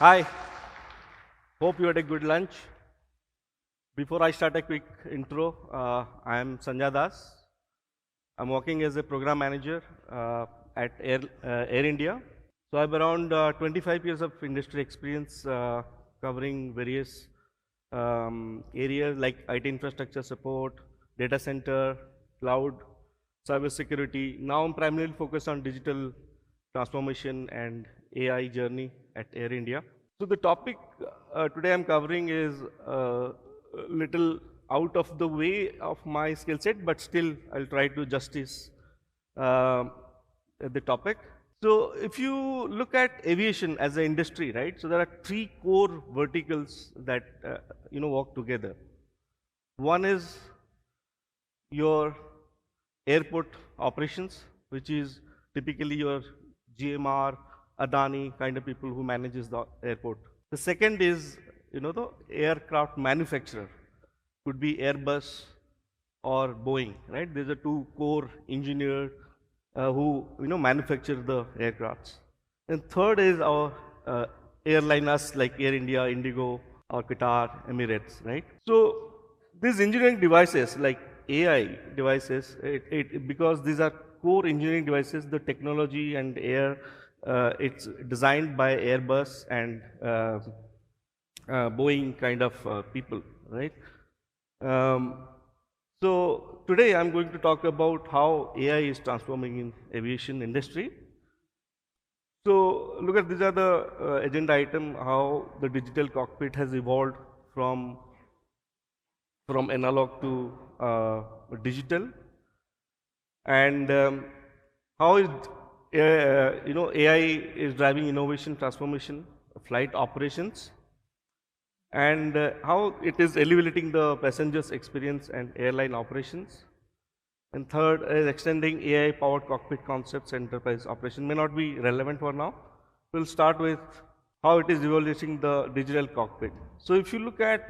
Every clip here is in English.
Hi, hope you had a good lunch. Before I start a quick intro, I am Sanja Das. I'm working as a program manager at Air India. So I have around 25 years of industry experience covering various areas like IT infrastructure support, data center, cloud, cyber security. Now I'm primarily focused on digital transformation and AI journey at Air India. So the topic today I'm covering is a little out of the way of my skill set, but still I'll try to justice uh, the topic. So if you look at aviation as an industry, right? So there are three core verticals that work together. One is your airport operations, which is typically your GMR, Adani kind of people who manages the airport. The second is, the aircraft manufacturer, could be Airbus or Boeing, right? These are two core engineers who, manufacture the aircrafts. And third is our airliners like Air India, Indigo, or Qatar, Emirates, right? So these engineering devices like AI devices, because these are core engineering devices, the technology and it's designed by Airbus and Boeing kind of people, right? Um, so today I'm going to talk about how AI is transforming in aviation industry. So look at these are the agenda item, how the digital cockpit has evolved from analog to digital, and how is AI is driving innovation, transformation, flight operations, and how it is elevating the passengers experience and airline operations. And third is extending AI powered cockpit concepts and enterprise operation. May not be relevant for now. We'll start with how it is evaluating the digital cockpit. So if you look at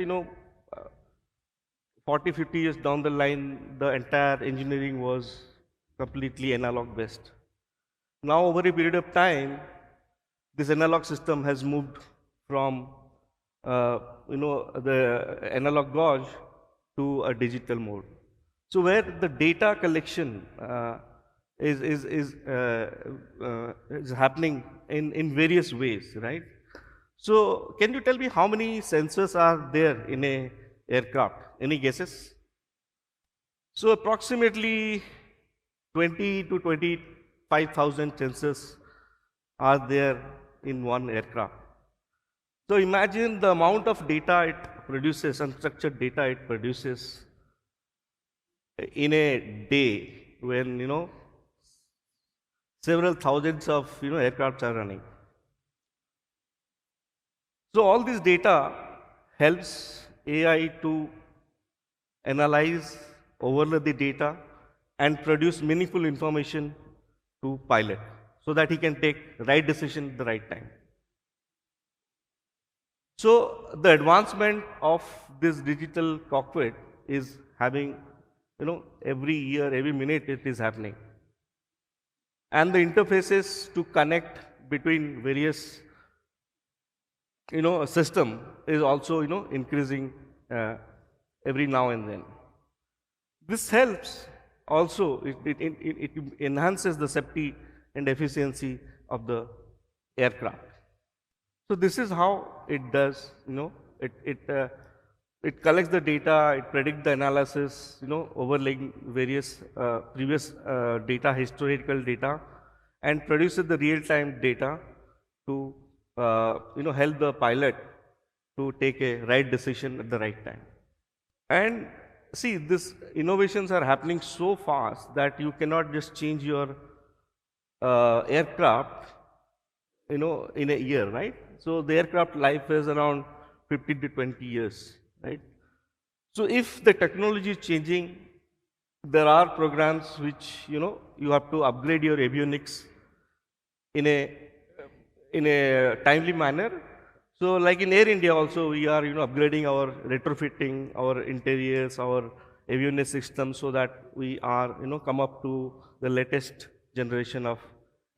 40, 50 years down the line, the entire engineering was completely analog based. Now, over a period of time, this analog system has moved from, the analog gauge to a digital mode. So, where the data collection is happening in various ways, right? So, can you tell me how many sensors are there in a aircraft? Any guesses? So approximately 20 to 25,000 sensors are there in one aircraft. So imagine the amount of data it produces, unstructured data it produces in a day when several thousands of aircrafts are running. So all this data helps AI to analyze, overlay the data, and produce meaningful information to pilot so that he can take right decision at the right time. So the advancement of this digital cockpit is having, every year, every minute it is happening. And the interfaces to connect between various, system is also, increasing every now and then. This helps also, it enhances the safety and efficiency of the aircraft. So this is how it does, it collects the data, it predicts the analysis, overlaying various previous data, historical data, and produces the real-time data to, help the pilot to take a right decision at the right time. And see, these innovations are happening so fast that you cannot just change your aircraft, in a year, right? So the aircraft life is around 15 to 20 years, right? So if the technology is changing, there are programs which, you have to upgrade your avionics in a timely manner. So like in Air India also, we are upgrading our retrofitting, our interiors, our avionics system so that we are come up to the latest generation of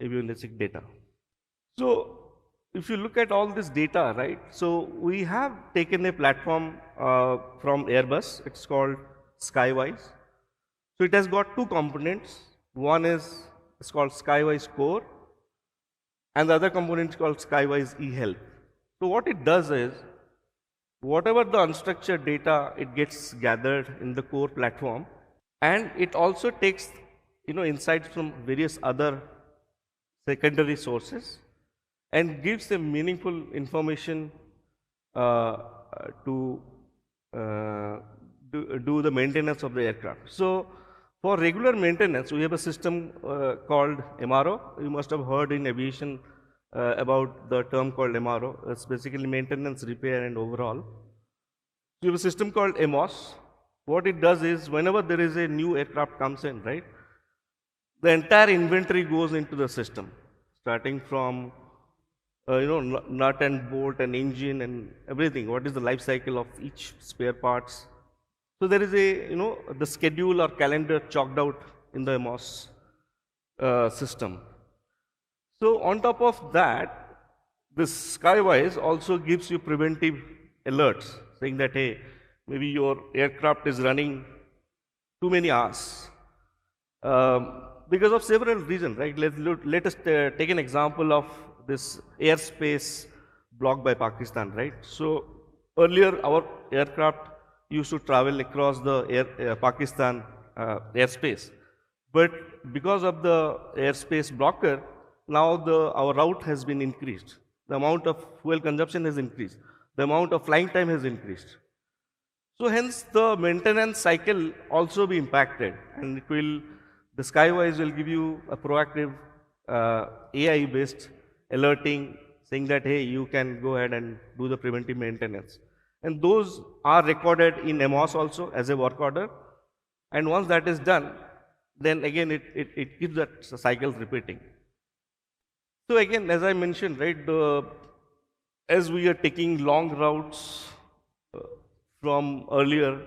avionics data. So if you look at all this data, right, so we have taken a platform from Airbus, it's called Skywise. So it has got two components. One is it's called Skywise Core, and the other component is called Skywise eHealth. So what it does is, whatever the unstructured data it gets gathered in the core platform, and it also takes insights from various other secondary sources and gives them meaningful information to do the maintenance of the aircraft. So for regular maintenance, we have a system called MRO. You must have heard in aviation about the term called MRO. It's basically maintenance, repair, and overhaul. We have a system called MOS. What it does is, whenever there is a new aircraft comes in, right, the entire inventory goes into the system, starting from nut and bolt and engine and everything. What is the life cycle of each spare parts? So there is a the schedule or calendar chalked out in the MOS system. So on top of that, this Skywise also gives you preventive alerts, saying that, hey, maybe your aircraft is running too many hours because of several reasons, right? Let us take an example of this airspace blocked by Pakistan, right? So earlier our aircraft used to travel across the Pakistan airspace, but because of the airspace blocker, now our route has been increased. The amount of fuel consumption has increased. The amount of flying time has increased. So hence the maintenance cycle also be impacted, and the Skywise will give you a proactive AI-based alerting, saying that, hey, you can go ahead and do the preventive maintenance. And those are recorded in MOS also as a work order. And once that is done, then again it keeps that cycle repeating. So again, as I mentioned, right, as we are taking long routes from earlier,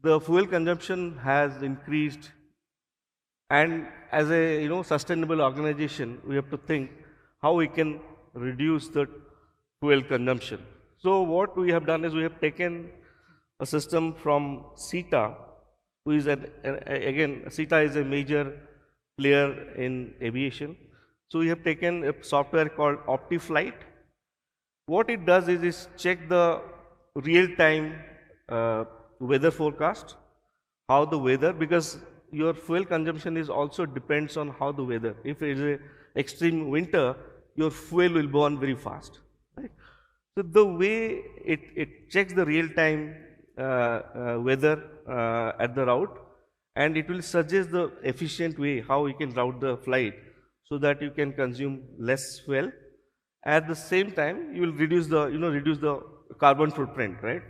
the fuel consumption has increased, and as a sustainable organization, we have to think how we can reduce the fuel consumption. So what we have done is we have taken a system from CETA, who is again, CETA is a major player in aviation. So we have taken a software called OptiFlight. What it does is check the real-time weather forecast, how the weather, because your fuel consumption is also depends on how the weather. If it is a extreme winter, your fuel will burn very fast. Right? So the way it checks the real-time weather at the route, and it will suggest the efficient way how you can route the flight so that you can consume less fuel. At the same time, you will reduce the carbon footprint, right?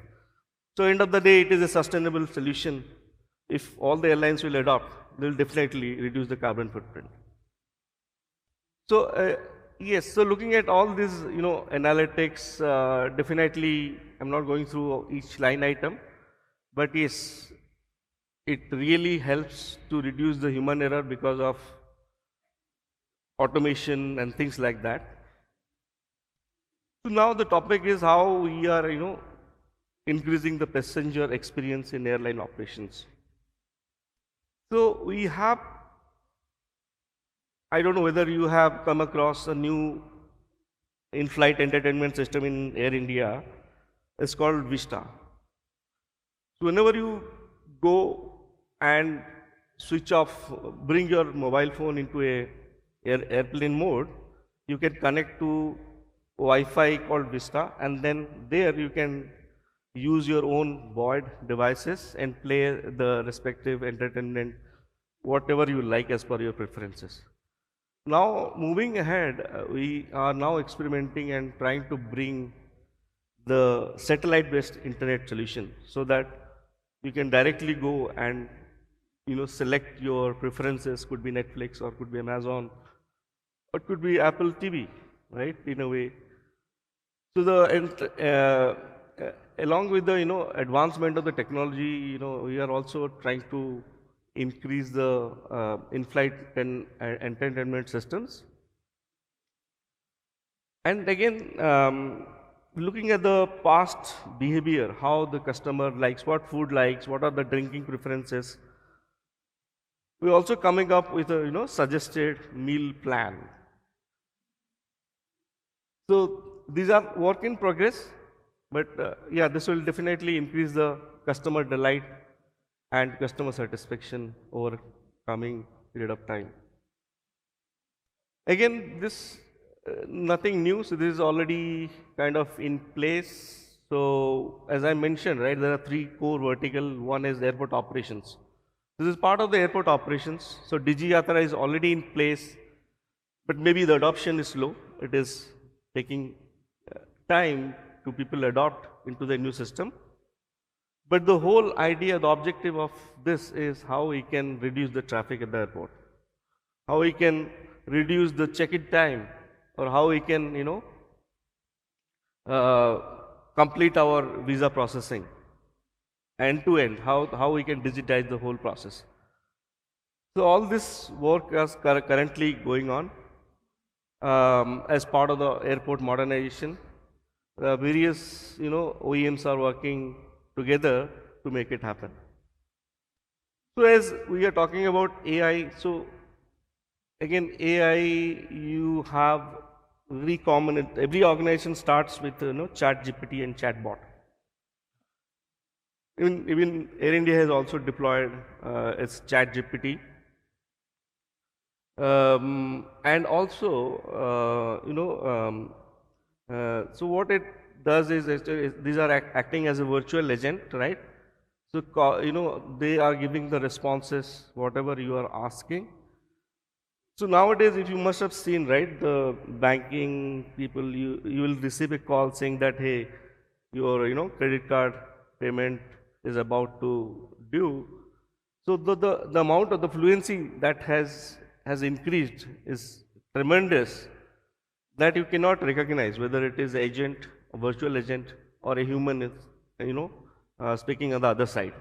So end of the day, it is a sustainable solution. If all the airlines will adopt, they will definitely reduce the carbon footprint. So yes, so looking at all these analytics, definitely I'm not going through each line item, but yes, it really helps to reduce the human error because of automation and things like that. So now the topic is how we are increasing the passenger experience in airline operations. So we have, I don't know whether you have come across a new in-flight entertainment system in Air India. It's called Vista. So whenever you go and switch off, bring your mobile phone into airplane mode, you can connect to Wi-Fi called Vista, and then there you can use your own void devices and play the respective entertainment, whatever you like as per your preferences. Now, moving ahead, we are now experimenting and trying to bring the satellite-based internet solution so that you can directly go and select your preferences. Could be Netflix, or could be Amazon, or could be Apple TV, right? In a way. So along with the advancement of the technology, we are also trying to increase the in-flight and entertainment systems. And again, looking at the past behavior, how the customer likes, what food likes, what are the drinking preferences, we're also coming up with a suggested meal plan. So these are work in progress, but yeah, this will definitely increase the customer delight and customer satisfaction over coming period of time. Again, this nothing new, so this is already kind of in place. So as I mentioned, right, there are three core vertical. One is airport operations. This is part of the airport operations. So Digi is already in place, but maybe the adoption is slow. It is taking time to people adopt into the new system. But the whole idea, the objective of this is how we can reduce the traffic at the airport, how we can reduce the check-in time, or how we can, uh, complete our visa processing end to end, how we can digitize the whole process. So all this work is currently going on as part of the airport modernization. Various, OEMs are working together to make it happen. So as we are talking about AI, so again, AI, you have very common, every organization starts with, chat GPT and chatbot. Even Air India has also deployed its chat GPT. And also, so what it does is these are acting as a virtual agent, right? So, they are giving the responses, whatever you are asking. So nowadays, if you must have seen, right, the banking people, you will receive a call saying that, hey, your, credit card payment is about to due. So the amount of the fluency that has increased is tremendous, that you cannot recognize whether it is agent, a virtual agent, or a human is, speaking on the other side.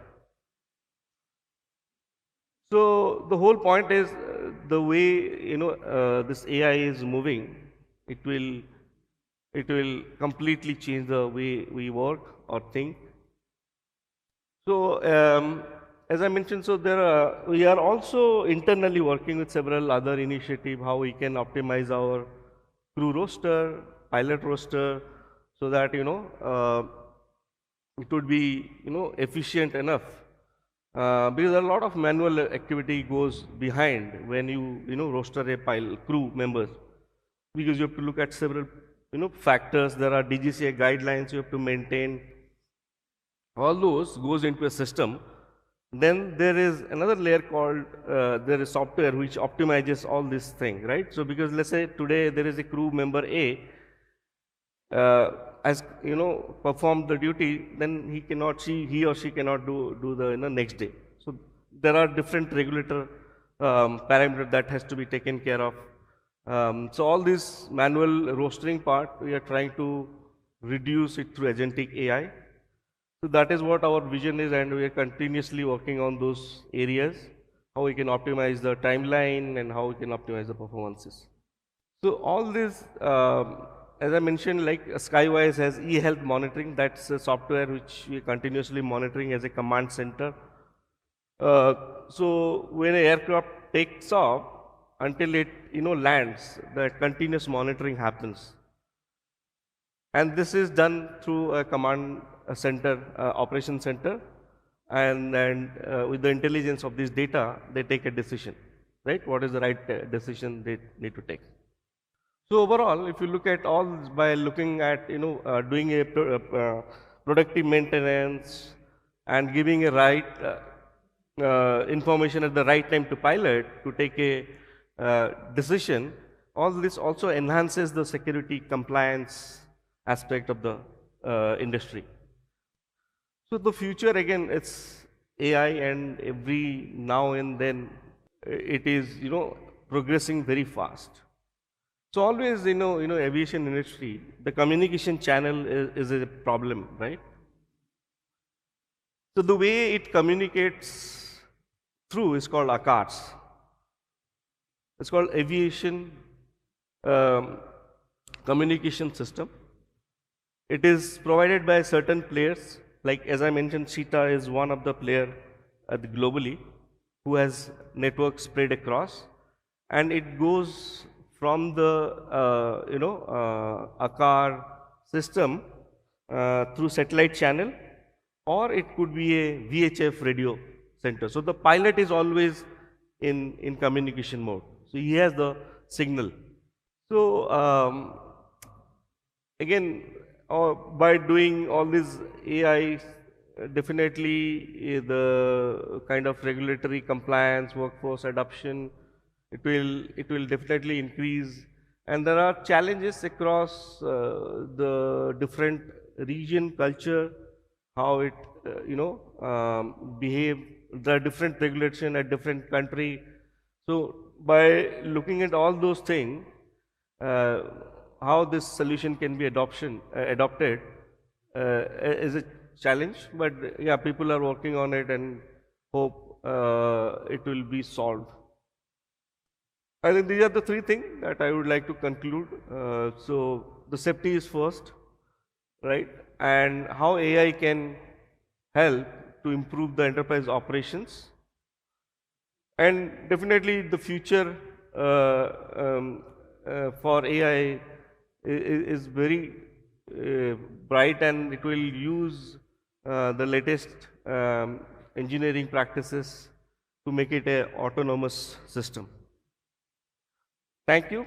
So the whole point is the way this AI is moving, it will completely change the way we work or think. So as I mentioned, so we are also internally working with several other initiatives how we can optimize our crew roster, pilot roster, so that it would be efficient enough. Because a lot of manual activity goes behind when you roster a crew members, because you have to look at several factors. There are DGCA guidelines you have to maintain. All those goes into a system. Then there is another layer called there is software which optimizes all these things, right? So because let's say today there is a crew member A, as performed the duty, then he or she cannot do the next day. So there are different regulator parameters that has to be taken care of. So all this manual rostering part, we are trying to reduce it through agentic AI. So that is what our vision is, and we are continuously working on those areas, how we can optimize the timeline and how we can optimize the performances. So all this, as I mentioned, like Skywise has e-health monitoring. That's a software which we are continuously monitoring as a command center. So when an aircraft takes off until it lands, the continuous monitoring happens. And this is done through a command center, operation center, and with the intelligence of this data, they take a decision, right? What is the right decision they need to take? So overall, if you look at all by looking at doing a productive maintenance and giving a right information at the right time to pilot to take a decision, all this also enhances the security compliance aspect of the industry. So the future again, it's AI, and every now and then it is progressing very fast. So always, aviation industry, the communication channel is a problem, right? So the way it communicates through is called ACARS. It's called Aviation communication system. It is provided by certain players, like as I mentioned, Cheetah is one of the player globally who has networks spread across, and it goes from the ACAR system through satellite channel, or it could be a VHF radio center. So the pilot is always in communication mode. So he has the signal. So again, by doing all this AI, definitely the kind of regulatory compliance, workforce adoption, it will definitely increase. And there are challenges across the different region, culture, how it behave. There are different regulation at different country. So by looking at all those things, uh, how this solution can be adopted is a challenge, but yeah, people are working on it and hope it will be solved. I think these are the three things that I would like to conclude. So the safety is first, right? And how AI can help to improve the enterprise operations. And definitely the future for AI is very bright, and it will use the latest engineering practices to make it an autonomous system. Thank you.